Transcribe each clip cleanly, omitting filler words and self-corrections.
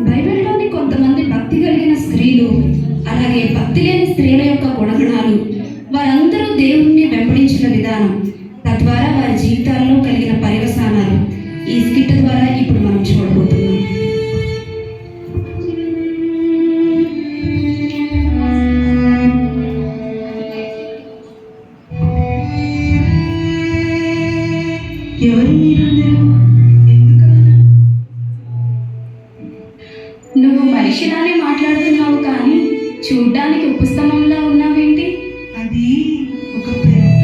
బైబిల్లోని కొంతమంది భక్తి కలిగిన స్త్రీలు, అలాగే భక్తి లేని స్త్రీల యొక్క గుణగణాలు, వారందరూ దేవుణ్ణి వెంబడించిన విధానం, తద్వారా వారి జీవితాల్లో కలిగిన పర్యవసానాలు ఈ స్కిట్ ద్వారా ఇప్పుడు మనం చూడబోతున్నాం. ఎవరు మీరందరూ? నువ్వు మనిషిలానే మాట్లాడుతున్నావు, కానీ చూడ్డానికి ఉపస్తంభంలా ఉన్నావేంటి? అది ఒక పెద్ద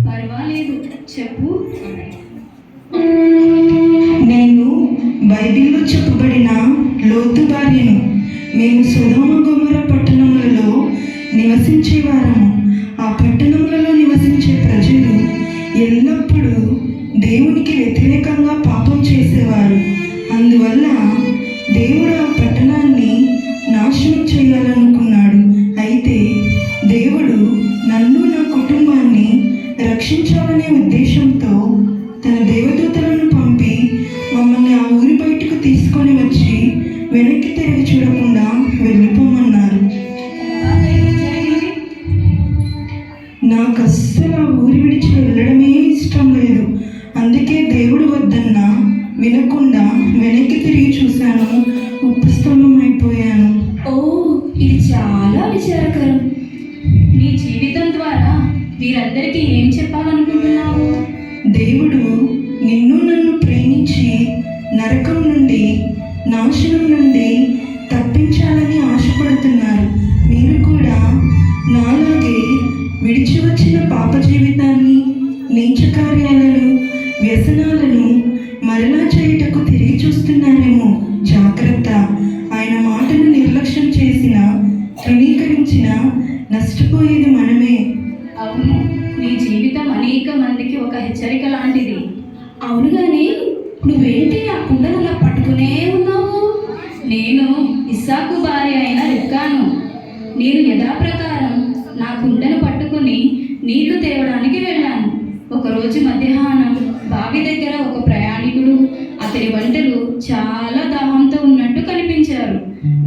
పర్వాలేదు, చెప్పు. నేను బైబిల్లో చెప్పబడిన లోతు భార్యను. మేము సొదొమ గొమొర్రా పట్టణములలో నివసించేవారము. ఆ పట్టణములలో నివసించే ప్రజలు ఎల్లప్పుడూ దేవునికి వ్యతిరేకంగా పాపం చేసేవారు. అందువల్ల దేవుడు ఆ పట్టణాన్ని నాశనం చేయాలనుకున్నాడు. అయితే దేవుడు నన్ను, నా కుటుంబాన్ని రక్షించాలనే ఉద్దేశంతో తన దేవదూతలను పంపి మమ్మల్ని ఆ ఊరి బయటకు తీసుకొని వచ్చి వెనక్కి తిరిగి చూడకుండా వెళ్ళిపోమన్నారు. నాకు అస్సలు ఆ ఊరి విడిచి వెళ్ళడమే ఇష్టం లేదు. అందుకే దేవుడు వద్దన్నా వినకుండా వెనక్కి తిరిగి చూశాను, ఉపస్తంభం అయిపోయాను. ఓ, ఇది చాలా విచారకరం. నీ జీవితం ద్వారా వీరందరికీ ఏం చెప్పాలనుకుంటున్నావు? దేవుడు నిన్ను నన్ను ప్రేమించి నరకం నుండి, నాశనం నుండి తప్పించాలని ఆశపడుతున్నారు. మీరు కూడా నాలాగే విడిచి వచ్చిన పాప జీవితాన్ని, నీచ కార్యాలను, వ్యసనాలను మరలా చేయుటకు తిరిగి చూస్తున్నారేమో. జాగ్రత్త. ఆయన మాటను నిర్లక్ష్యం చేసిన, తృణీకరించిన నష్టపోయేది మనమే. అవును, నీ జీవితం అనేక మందికి ఒక హెచ్చరిక లాంటిది. అవును, కానీ నువ్వేంటి ఆ కుండను అలా పట్టుకునే ఉన్నావు? నేను ఇస్సాకు భార్య అయిన రిబ్కాను. నేను యథాప్రకారం నా కుండను పట్టుకుని నీళ్లు తేవడానికి వెళ్ళాను. ఒకరోజు మధ్యాహ్నం బావి దగ్గర ఒక ప్రయాణికుడు, అతని వంటలు చాలా దాహంతో ఉన్నట్టు కనిపించారు.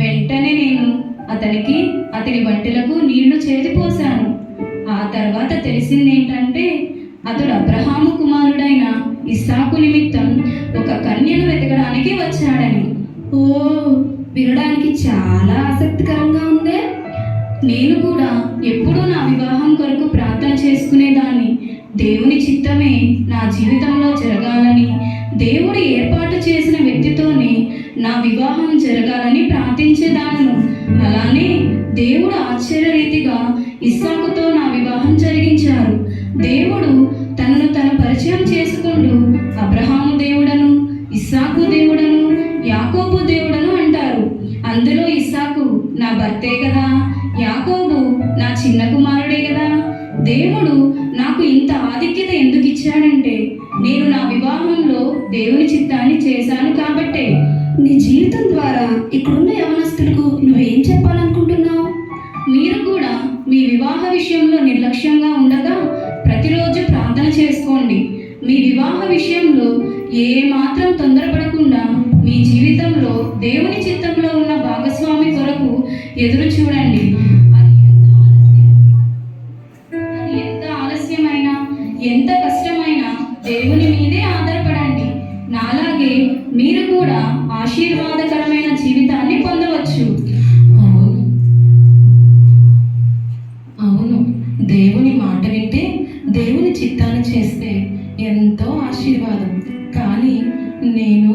వెంటనే నేను అతని వంటలకు నీళ్లు చేతిపోశాను. ఆ తర్వాత తెలిసిందేంటంటే అతడు అబ్రహాము కుమారుడైన ఇస్సాకు నిమిత్తం ఒక కన్యను వెతకడానికి వచ్చాడని. ఓ, వినడానికి చాలా ఆసక్తికరంగా ఉందే. నేను కూడా ఎప్పుడూ నా వివాహం కొరకు ప్రార్థన చేసుకునేదాన్ని. దేవుని చిత్తమే నా జీవితంలో జరగాలని, దేవుడు ఏర్పాటు చేసిన వ్యక్తితోనే నా వివాహం జరగాలని ప్రార్థించేదాను. అలానే దేవుడు ఆశ్చర్యరీతిగా ఇస్సాకుతో నా వివాహం జరిగించారు. దేవుడు తనను పరిచయం చేసుకుంటూ అబ్రహాము దేవుడను, ఇస్సాకు దేవుడను, యాకోబు దేవుడను అంటారు. అందులో ఇస్సాకు నా భర్తే కదా, యాకోబు నా చిన్న కుమారుడే కదా. దేవుడు నాకు ఇంత ఆధిక్యత ఎందుకు ఇచ్చాడంటే నేను నా వివాహంలో దేవుని చిత్తాన్ని చేశాను కాబట్టే. నీ జీవితం ద్వారా ఇక్కడున్న యవనస్తులకు నువ్వేం చెప్పాలనుకుంటున్నావు? మీరు కూడా మీ వివాహ విషయంలో నిర్లక్ష్యంగా ఉండగా ప్రతిరోజు ప్రార్థన చేసుకోండి. మీ వివాహ విషయంలో ఏ మాత్రం తొందరపడకుండా మీ జీవితంలో దేవుని చిత్తంలో ఉన్న భాగస్వామి కొరకు ఎదురు చూడండి. ఎంత ఆలస్యమైనా, ఎంత కష్టమైనా దేవుని మీదే ఆధారపడండి. నాలాగే మీరు కూడా ఆశీర్వాదకరమైన జీవితాన్ని పొందవచ్చు. అవును, దేవుని మాట వింటే, దేవుని చిత్తాన్ని చేస్తే ఎంతో ఆశీర్వాదం. కానీ నేను,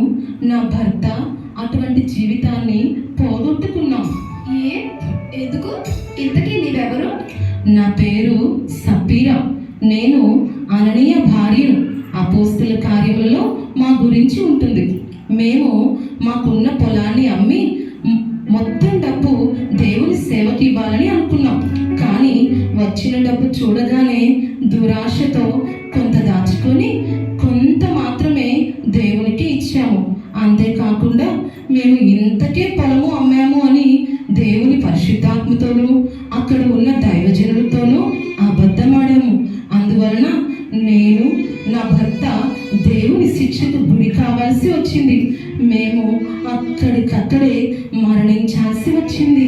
నా భర్త అటువంటి జీవితాన్ని పోగొట్టుకున్నాం. ఎందుకు? ఇంతకీ నీవెవరు? నా పేరు సపీరా. నేను అననీయ భార్యను. అపోస్తల కార్యములలో మా గురించి ఉంటుంది. మేము మాకున్న పొలాన్ని అమ్మి మొత్తం డబ్బు దేవుని సేవకి ఇవ్వాలని అనుకున్నాం. కానీ వచ్చిన డబ్బు చూడగానే దురాశతో కొంత దాచుకొని కొంత మాత్రమే దేవునికి ఇచ్చాము. అంతేకాకుండా మేము ఇంతకే పొలము అమ్మాము అని దేవుని పరిశుద్ధాత్మతోనూ అక్కడ ఉన్న దైవజనులతోనూ అబద్ధమాడాము. అందువలన నేను, నా భర్త దేవుని శిక్షకు గురి కావాల్సి వచ్చింది. మేము అక్కడికక్కడే మరణించాల్సి వచ్చింది.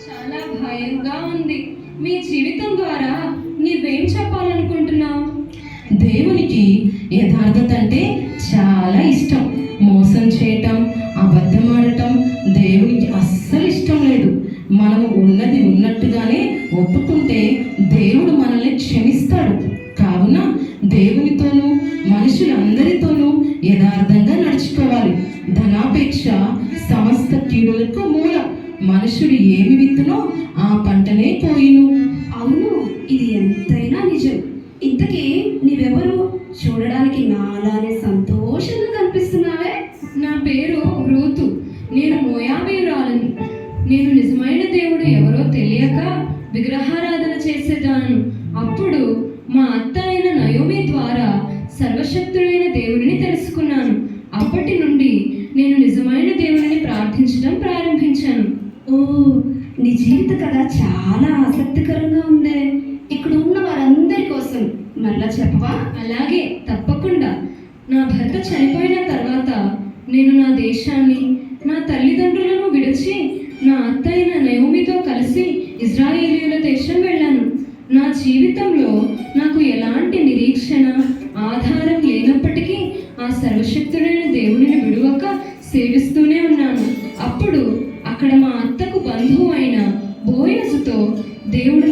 చాలా భయంగా ఉంది. మీ జీవితం ద్వారా నీవేం చెప్పాలనుకుంటున్నావు? దేవునికి యథార్థత అంటే చాలా ఇష్టం. మోసం చేయటం, అబద్ధం ఆడటం దేవునికి అస్సలు ఇష్టం లేదు. మనము ఉన్నది ఉన్నట్టుగానే ఒప్పుకుంటే దేవుడు మనల్ని క్షమిస్తాడు. కావున దేవునితోనూ మనుషులందరితోనూ యథార్థంగా నడుచుకోవాలి. ధనాపేక్ష సమస్త కీడులకు మూలం. మనుషుడు ఏమి విత్తునో ఆ పంటనే కోయును. అవును, ఇది ఎంతైనా నిజం. ఇంతకీ నీవెవరు? చూడడానికి నాలానే సంతోషంగా కనిపిస్తున్నావే. నా పేరు రూతు. నేను మోయాబీయురాలిని. నేను నిజమైన దేవుడు ఎవరో తెలియక విగ్రహారాధన చేసేదాను. అప్పుడు మా అత్త అయిన నయోమి ద్వారా సర్వశక్తుడైన దేవుడిని తెలుసుకున్నాను. అప్పటి నుండి నేను నిజమైన దేవుడిని ప్రార్థించడం ప్రారంభించాను. ఓ, నీ జీవిత కథ చాలా ఆసక్తికరంగా ఉందే. ఇక్కడ ఉన్న వారందరి కోసం మళ్ళా చెప్పవా? అలాగే, తప్పకుండా. నా భర్త చనిపోయిన తర్వాత నేను నా దేశాన్ని, నా తల్లిదండ్రులను విడిచి నా అత్త అయిన నయోమితో కలిసి ఇజ్రాయేలీయుల దేశం వెళ్ళాను. నా జీవితంలో నాకు ఎలాంటి నిరీక్షణ, ఆధారం లేనప్పటికీ ఆ సర్వశక్తుడైన దేవునిని విడువక సేవిస్తూనే